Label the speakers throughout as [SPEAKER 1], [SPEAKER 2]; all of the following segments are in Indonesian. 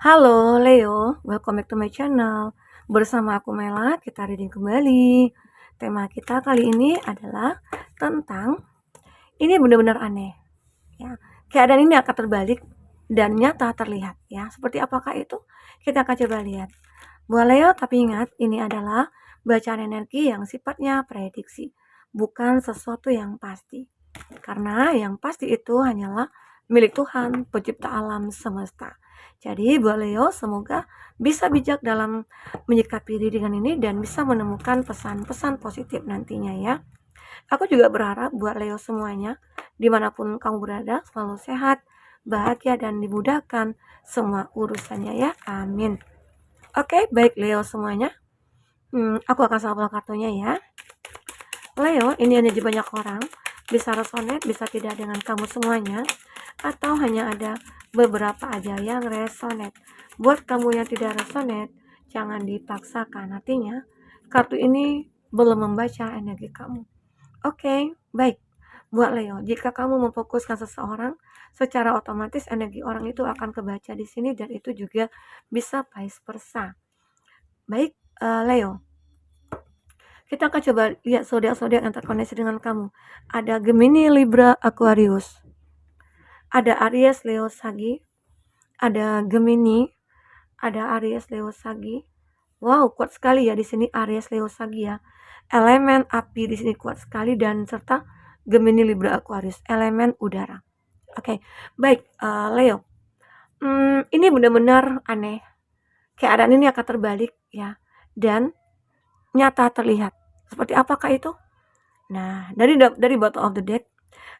[SPEAKER 1] Halo Leo, welcome back to my channel. Bersama aku Mela, kita reading kembali. Tema kita kali ini adalah tentang ini benar-benar aneh. Ya, keadaan ini akan terbalik dan nyata terlihat. Ya, seperti apakah itu? Kita akan coba lihat. Buat Leo, tapi ingat ini adalah bacaan energi yang sifatnya prediksi, bukan sesuatu yang pasti. Karena yang pasti itu hanyalah milik Tuhan, pencipta alam semesta. Jadi buat Leo, semoga bisa bijak dalam menyikapi readingan ini dan bisa menemukan pesan-pesan positif nantinya ya. Aku juga berharap buat Leo semuanya, dimanapun kamu berada, selalu sehat, bahagia, dan dimudahkan semua urusannya ya. Amin. Oke, baik Leo semuanya. Aku akan shuffle kartunya ya. Leo, ini energi banyak orang, bisa resonate, bisa tidak dengan kamu semuanya, atau hanya ada beberapa aja yang resonate. Buat kamu yang tidak resonate, jangan dipaksakan. Artinya, kartu ini belum membaca energi kamu. Oke, baik. Buat Leo, jika kamu memfokuskan seseorang, secara otomatis energi orang itu akan kebaca di sini dan itu juga bisa vice versa. Baik, Leo. Kita akan coba lihat zodiak-zodiak yang terkoneksi dengan kamu. Ada Gemini, Libra, Aquarius. Ada Aries, Leo, Sagi. Ada Gemini, ada Aries, Leo, Sagi. Wow, kuat sekali ya di sini Aries, Leo, Sagi ya. Elemen api di sini kuat sekali dan serta Gemini, Libra, Aquarius, elemen udara. Oke, baik Leo. Ini benar-benar aneh. Keadaan ini akan terbalik ya dan nyata terlihat. Seperti apakah itu? Nah, dari bottom of the deck,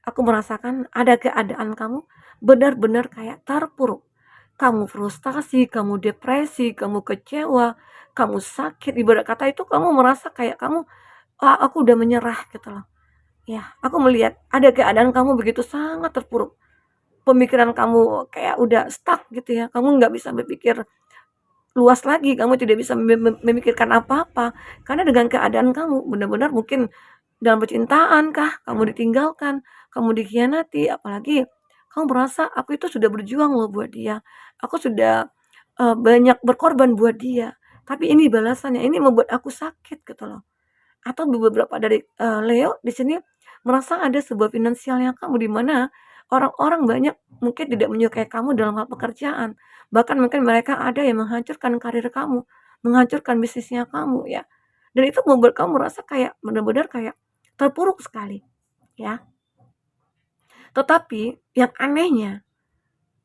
[SPEAKER 1] aku merasakan ada keadaan kamu benar-benar kayak terpuruk. Kamu frustasi, kamu depresi, kamu kecewa, kamu sakit. Ibarat kata itu kamu merasa kayak kamu, aku udah menyerah gitu loh. Ya, aku melihat ada keadaan kamu begitu sangat terpuruk. Pemikiran kamu kayak udah stuck gitu ya. Kamu nggak bisa berpikir luas lagi, kamu tidak bisa memikirkan apa-apa. Karena dengan keadaan kamu benar-benar mungkin dalam percintaan kah, kamu ditinggalkan, kamu dikhianati, apalagi kamu merasa aku itu sudah berjuang loh buat dia. Aku sudah banyak berkorban buat dia. Tapi ini balasannya, ini membuat aku sakit gitu loh. Atau beberapa dari Leo di sini merasa ada sebuah finansialnya kamu di mana orang-orang banyak mungkin tidak menyukai kamu dalam hal pekerjaan. Bahkan mungkin mereka ada yang menghancurkan karir kamu, menghancurkan bisnisnya kamu ya. Dan itu membuat kamu merasa kayak benar-benar kayak terpuruk sekali ya. Tetapi yang anehnya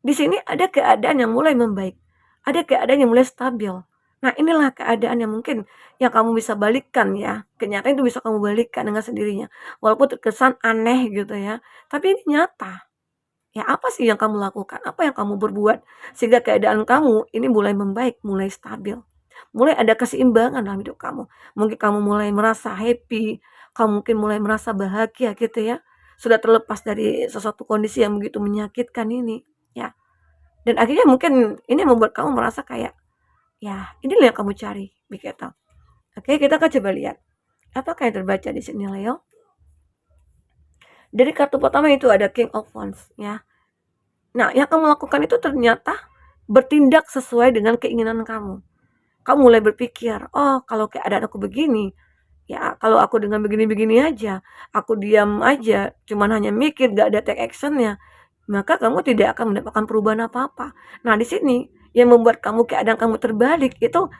[SPEAKER 1] di sini ada keadaan yang mulai membaik. Ada keadaan yang mulai stabil. Nah, inilah keadaan yang mungkin yang kamu bisa balikkan ya. Kenyataan itu bisa kamu balikkan dengan sendirinya. Walaupun terkesan aneh gitu ya. Tapi ini nyata. Ya, apa sih yang kamu lakukan? Apa yang kamu berbuat sehingga keadaan kamu ini mulai membaik, mulai stabil. Mulai ada keseimbangan dalam hidup kamu. Mungkin kamu mulai merasa happy, kamu mungkin mulai merasa bahagia gitu ya. Sudah terlepas dari sesuatu kondisi yang begitu menyakitkan ini, ya. Dan akhirnya mungkin ini membuat kamu merasa kayak, ya inilah yang kamu cari, begitu. Oke, kita akan coba lihat. Apakah yang terbaca di sini, Leo? Dari kartu pertama itu ada King of Wands, ya. Nah, yang kamu lakukan itu ternyata bertindak sesuai dengan keinginan kamu. Kamu mulai berpikir, oh kalau keadaan aku begini, ya kalau aku dengan begini-begini aja, aku diam aja, cuman hanya mikir, gak ada take actionnya, maka kamu tidak akan mendapatkan perubahan apa-apa. Nah, di sini yang membuat kamu keadaan kamu terbalik itu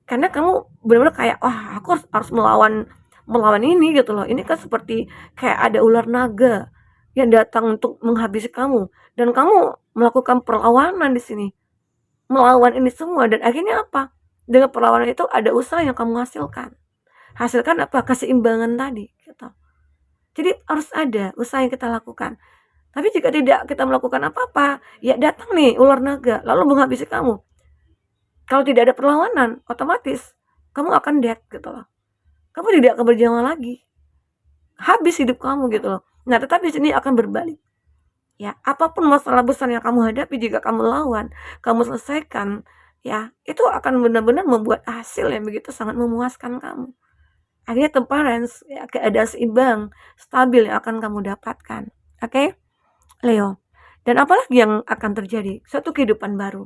[SPEAKER 1] karena kamu benar-benar kayak, wah aku harus melawan melawan ini gitu loh. Ini kan seperti kayak ada ular naga yang datang untuk menghabisi kamu dan kamu melakukan perlawanan di sini. Melawan ini semua dan akhirnya apa? Dengan perlawanan itu ada usaha yang kamu hasilkan. Hasilkan apa? Keseimbangan tadi gitu. Jadi harus ada usaha yang kita lakukan. Tapi jika tidak kita melakukan apa-apa, ya datang nih ular naga lalu menghabisi kamu. Kalau tidak ada perlawanan, otomatis kamu akan dead gitu loh. Kamu tidak akan berjuang lagi. Habis hidup kamu gitu loh. Nah, tetapi sini akan berbalik. Ya, apapun masalah besar yang kamu hadapi jika kamu lawan, kamu selesaikan, ya, itu akan benar-benar membuat hasil yang begitu sangat memuaskan kamu. Akhirnya temperance, ya, keadaan seimbang, stabil yang akan kamu dapatkan. Oke, Leo. Dan apalagi yang akan terjadi? Suatu kehidupan baru.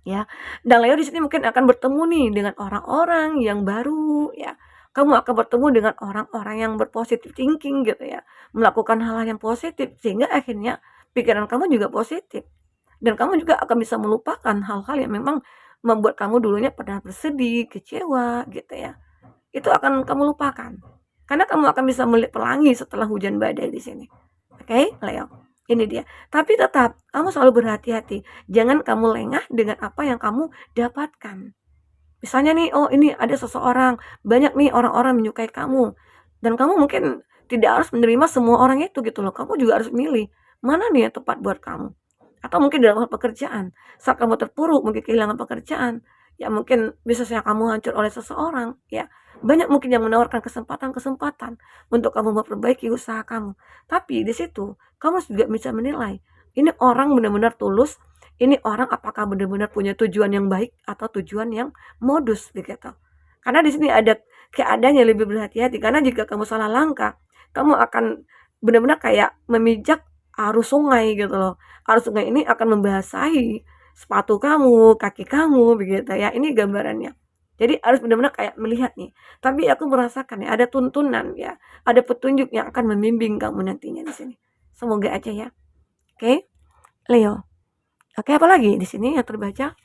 [SPEAKER 1] ya. Dan Leo di sini mungkin akan bertemu nih dengan orang-orang yang baru ya. Kamu akan bertemu dengan orang-orang yang berpositif thinking gitu ya, melakukan hal-hal yang positif sehingga akhirnya pikiran kamu juga positif dan kamu juga akan bisa melupakan hal-hal yang memang membuat kamu dulunya pernah bersedih, kecewa gitu ya. Itu akan kamu lupakan. Karena kamu akan bisa melihat pelangi setelah hujan badai di sini. Oke, Leo. Ini dia. Tapi tetap kamu selalu berhati-hati. Jangan kamu lengah dengan apa yang kamu dapatkan. Misalnya nih, oh ini ada seseorang, banyak nih orang-orang menyukai kamu. Dan kamu mungkin tidak harus menerima semua orang itu gitu loh. Kamu juga harus milih mana nih yang tepat buat kamu. Atau mungkin dalam hal pekerjaan, saat kamu terpuruk, mungkin kehilangan pekerjaan, ya mungkin bisnisnya kamu hancur oleh seseorang, ya banyak mungkin yang menawarkan kesempatan-kesempatan untuk kamu memperbaiki usaha kamu. Tapi di situ kamu juga bisa menilai, ini orang benar-benar tulus, ini orang apakah benar-benar punya tujuan yang baik atau tujuan yang modus begitu. Karena di sini ada keadaan yang lebih berhati-hati karena jika kamu salah langkah, kamu akan benar-benar kayak memijak arus sungai gitu loh. Arus sungai ini akan membasahi sepatu kamu, kaki kamu begitu ya. Ini gambarannya. Jadi harus benar-benar kayak melihat nih. Tapi aku merasakan ya ada tuntunan ya, ada petunjuk yang akan membimbing kamu nantinya di sini. Semoga aja ya. Oke, Leo. Oke, apa lagi di sini yang terbaca?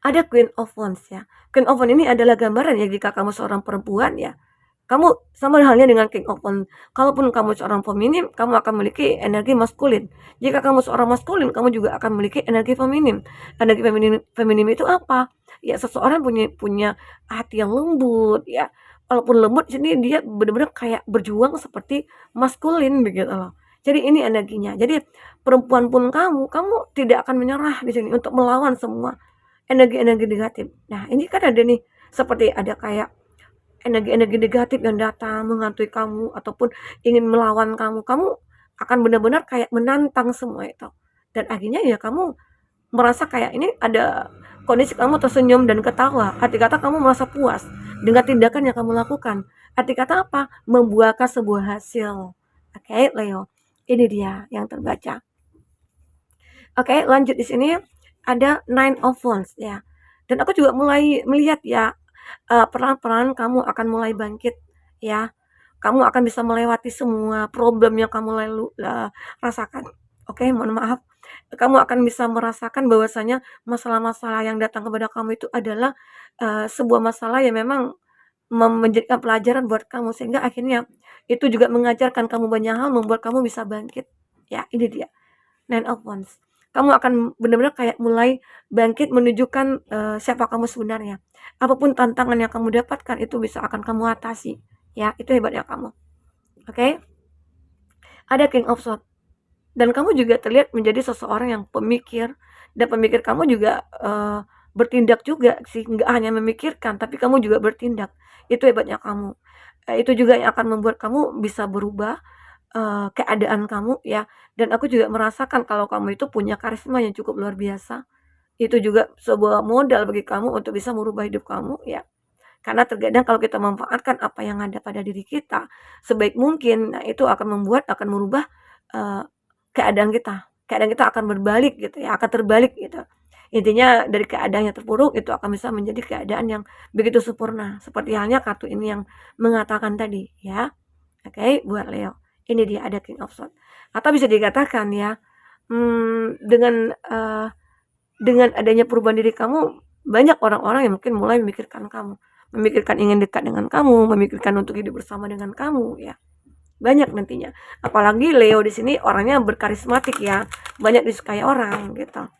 [SPEAKER 1] Ada Queen of Wands ya. Queen of Wands ini adalah gambaran ya jika kamu seorang perempuan ya. Kamu sama halnya dengan King of Wands. Kalaupun kamu seorang feminim, kamu akan memiliki energi maskulin. Jika kamu seorang maskulin, kamu juga akan memiliki energi feminim. Energi feminim, feminim itu apa? Ya seseorang punya hati yang lembut ya. Walaupun lembut di sini dia benar-benar kayak berjuang seperti maskulin begitu loh. Jadi ini energinya. Jadi perempuan pun kamu tidak akan menyerah di sini untuk melawan semua energi-energi negatif. Nah, ini kan ada nih seperti ada kayak energi-energi negatif yang datang menghantui kamu ataupun ingin melawan kamu. Kamu akan benar-benar kayak menantang semua itu. Dan akhirnya ya kamu merasa kayak ini ada kondisi kamu tersenyum dan ketawa. Arti kata kamu merasa puas dengan tindakan yang kamu lakukan. Arti kata apa? Membuahkan sebuah hasil. Oke, Leo. Ini dia yang terbaca. Oke, lanjut di sini ada Nine of Wands ya. Dan aku juga mulai melihat ya, pelan-pelan kamu akan mulai bangkit ya. Kamu akan bisa melewati semua problem yang kamu rasakan. Oke, mohon maaf. Kamu akan bisa merasakan bahwasanya masalah-masalah yang datang kepada kamu itu adalah, sebuah masalah yang memang menjadikan pelajaran buat kamu sehingga akhirnya itu juga mengajarkan kamu banyak hal, membuat kamu bisa bangkit. Ya, ini dia. Nine of Wands. Kamu akan benar-benar kayak mulai bangkit menunjukkan, siapa kamu sebenarnya. Apapun tantangan yang kamu dapatkan itu bisa akan kamu atasi, ya itu hebatnya kamu. Oke? Ada King of Swords dan kamu juga terlihat menjadi seseorang yang pemikir dan pemikir kamu juga, bertindak juga sih, nggak hanya memikirkan tapi kamu juga bertindak. Itu hebatnya kamu. Itu juga yang akan membuat kamu bisa berubah keadaan kamu ya, dan aku juga merasakan kalau kamu itu punya karisma yang cukup luar biasa. Itu juga sebuah modal bagi kamu untuk bisa merubah hidup kamu ya. Karena terkadang kalau kita memanfaatkan apa yang ada pada diri kita sebaik mungkin, nah itu akan merubah, eee, keadaan kita. Keadaan kita akan berbalik gitu ya, akan terbalik gitu. Intinya dari keadaan yang terpuruk itu akan bisa menjadi keadaan yang begitu sempurna, seperti halnya kartu ini yang mengatakan tadi ya. Oke, buat Leo. Ini dia ada King of Swords. Atau bisa dikatakan ya, dengan adanya perubahan diri kamu, banyak orang-orang yang mungkin mulai memikirkan kamu, memikirkan ingin dekat dengan kamu, memikirkan untuk hidup bersama dengan kamu ya. Banyak nantinya. Apalagi Leo di sini orangnya berkarismatik ya, banyak disukai orang gitu.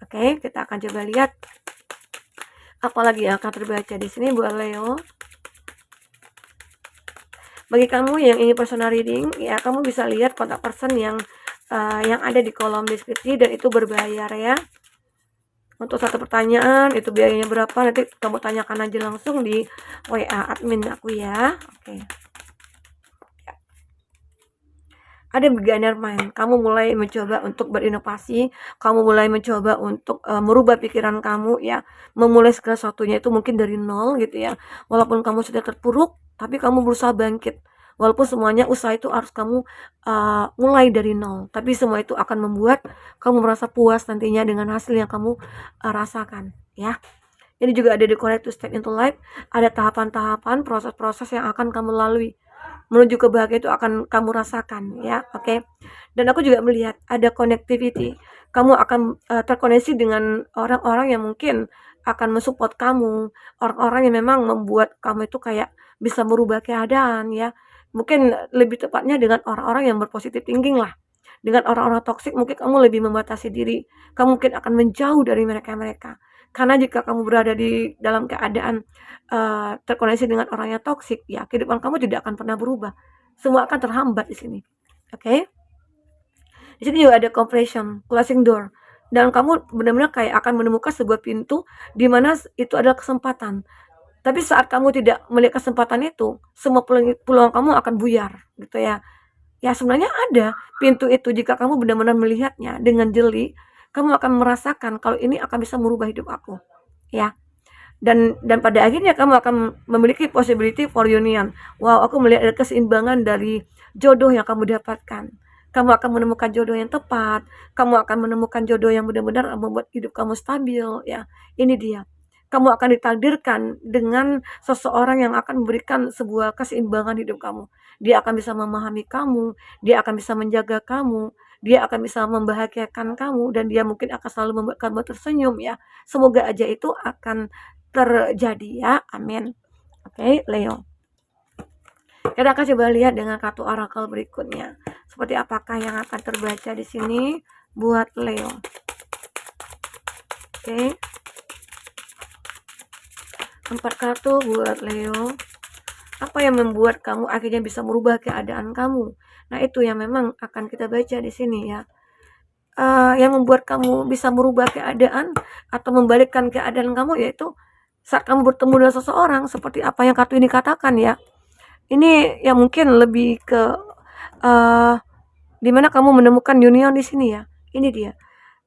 [SPEAKER 1] Oke, kita akan coba lihat apalagi yang akan terbaca di sini buat Leo. Bagi kamu yang ingin personal reading, ya kamu bisa lihat kontak person yang ada di kolom deskripsi dan itu berbayar ya. Untuk satu pertanyaan itu biayanya berapa, nanti kamu tanyakan aja langsung di WA admin aku ya. Oke. Ada beginner mind, kamu mulai mencoba untuk berinovasi, kamu mulai mencoba untuk merubah pikiran kamu ya, memulai segala sesuatunya itu mungkin dari nol gitu ya. Walaupun kamu sudah terpuruk, tapi kamu berusaha bangkit. Walaupun semuanya usaha itu harus kamu mulai dari nol, tapi semua itu akan membuat kamu merasa puas nantinya dengan hasil yang kamu rasakan, ya. Ini juga ada di Connect to Step into Life, ada tahapan-tahapan, proses-proses yang akan kamu lalui menuju kebahagiaan itu akan kamu rasakan, ya. Oke. Dan aku juga melihat ada connectivity. Kamu akan terkoneksi dengan orang-orang yang mungkin akan mensupport kamu, orang-orang yang memang membuat kamu itu kayak bisa merubah keadaan, ya. Mungkin lebih tepatnya dengan orang-orang yang berpositif thinking lah. Dengan orang-orang toksik mungkin kamu lebih membatasi diri. Kamu mungkin akan menjauh dari mereka-mereka. Karena jika kamu berada di dalam keadaan terkoneksi dengan orang yang toksik, ya kehidupan kamu tidak akan pernah berubah. Semua akan terhambat di sini. Oke? Di sini juga ada compression, closing door. Dan kamu benar-benar kayak akan menemukan sebuah pintu di mana itu adalah kesempatan. Tapi saat kamu tidak melihat kesempatan itu, semua peluang kamu akan buyar, gitu ya. Ya sebenarnya ada pintu itu jika kamu benar-benar melihatnya dengan jeli, kamu akan merasakan kalau ini akan bisa merubah hidup aku, ya. Dan pada akhirnya kamu akan memiliki possibility for union. Wow, aku melihat ada keseimbangan dari jodoh yang kamu dapatkan. Kamu akan menemukan jodoh yang tepat, kamu akan menemukan jodoh yang benar-benar membuat hidup kamu stabil, ya. Ini dia. Kamu akan ditakdirkan dengan seseorang yang akan memberikan sebuah keseimbangan hidup kamu. Dia akan bisa memahami kamu, dia akan bisa menjaga kamu, dia akan bisa membahagiakan kamu, dan dia mungkin akan selalu membuat kamu tersenyum, ya. Semoga aja itu akan terjadi, ya. Amin. Oke, Leo. Kita akan coba lihat dengan kartu oracle berikutnya. Seperti apakah yang akan terbaca di sini buat Leo. Oke. 4 kartu buat Leo. Apa yang membuat kamu akhirnya bisa merubah keadaan kamu? Nah, itu yang memang akan kita baca di sini, ya. Yang membuat kamu bisa merubah keadaan atau membalikkan keadaan kamu yaitu saat kamu bertemu dengan seseorang seperti apa yang kartu ini katakan, ya. Ini yang mungkin lebih ke di mana kamu menemukan union di sini, ya. Ini dia.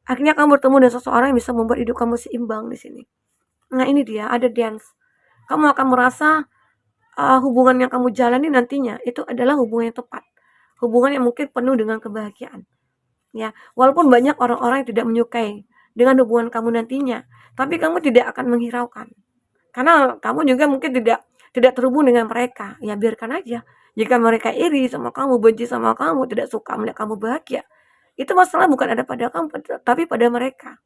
[SPEAKER 1] Akhirnya kamu bertemu dengan seseorang yang bisa membuat hidup kamu seimbang di sini. Nah, ini dia, ada dance. Kamu akan merasa hubungan yang kamu jalani nantinya itu adalah hubungan yang tepat. Hubungan yang mungkin penuh dengan kebahagiaan. Ya, walaupun banyak orang-orang yang tidak menyukai dengan hubungan kamu nantinya, tapi kamu tidak akan menghiraukan. Karena kamu juga mungkin tidak terhubung dengan mereka. Ya biarkan aja. Jika mereka iri sama kamu, benci sama kamu, tidak suka melihat kamu bahagia, itu masalah bukan ada pada kamu, tapi pada mereka.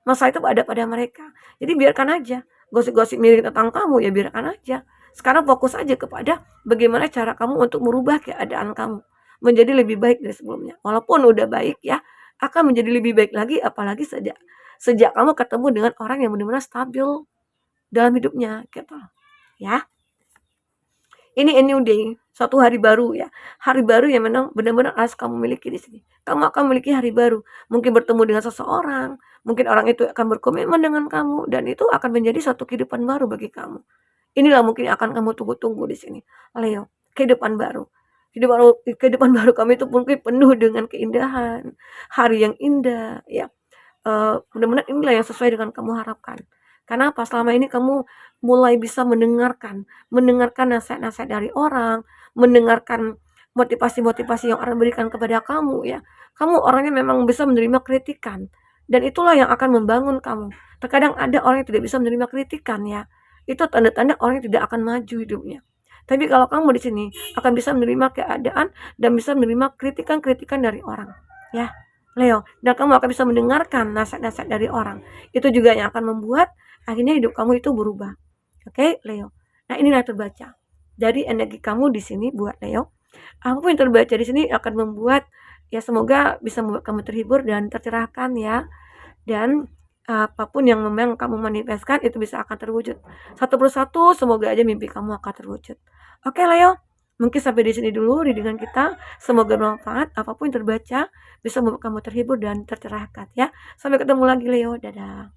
[SPEAKER 1] Masalah itu ada pada mereka. Jadi biarkan aja. Gosip-gosip miring tentang kamu, ya biarkan aja. Sekarang fokus aja kepada bagaimana cara kamu untuk merubah keadaan kamu menjadi lebih baik dari sebelumnya. Walaupun udah baik, ya, akan menjadi lebih baik lagi, apalagi sejak kamu ketemu dengan orang yang benar-benar stabil dalam hidupnya, gitu. Ya. Ini a new day, suatu hari baru, ya. Hari baru yang memang benar-benar harus kamu miliki di sini. Kamu akan memiliki hari baru. Mungkin bertemu dengan seseorang, mungkin orang itu akan berkomitmen dengan kamu, dan itu akan menjadi suatu kehidupan baru bagi kamu. Inilah mungkin yang akan kamu tunggu-tunggu di sini, Leo. Kehidupan baru. Kehidupan baru kamu itu mungkin penuh dengan keindahan, hari yang indah, ya. Benar-benar inilah yang sesuai dengan kamu harapkan. Karena apa? Selama ini kamu mulai bisa mendengarkan nasihat-nasihat dari orang, mendengarkan motivasi-motivasi yang orang berikan kepada kamu, ya. Kamu orangnya memang bisa menerima kritikan, dan itulah yang akan membangun kamu. Terkadang ada orang yang tidak bisa menerima kritikan, ya. Itu tanda-tanda orang yang tidak akan maju hidupnya. Tapi kalau kamu di sini akan bisa menerima keadaan dan bisa menerima kritikan-kritikan dari orang, ya. Leo, dan kamu akan bisa mendengarkan nasihat-nasihat dari orang. Itu juga yang akan membuat akhirnya hidup kamu itu berubah. Oke, Leo. Nah, inilah terbaca. Jadi energi kamu di sini buat Leo. Apapun yang terbaca di sini akan membuat, ya, semoga bisa membuat kamu terhibur dan tercerahkan, ya. Dan apapun yang memang kamu manifestkan itu bisa akan terwujud. Satu persatu semoga aja mimpi kamu akan terwujud. Oke, Leo. Mungkin sampai di sini dulu readingan kita. Semoga bermanfaat. Apapun yang terbaca bisa membuat kamu terhibur dan tercerahkan, ya. Sampai ketemu lagi, Leo. Dadah.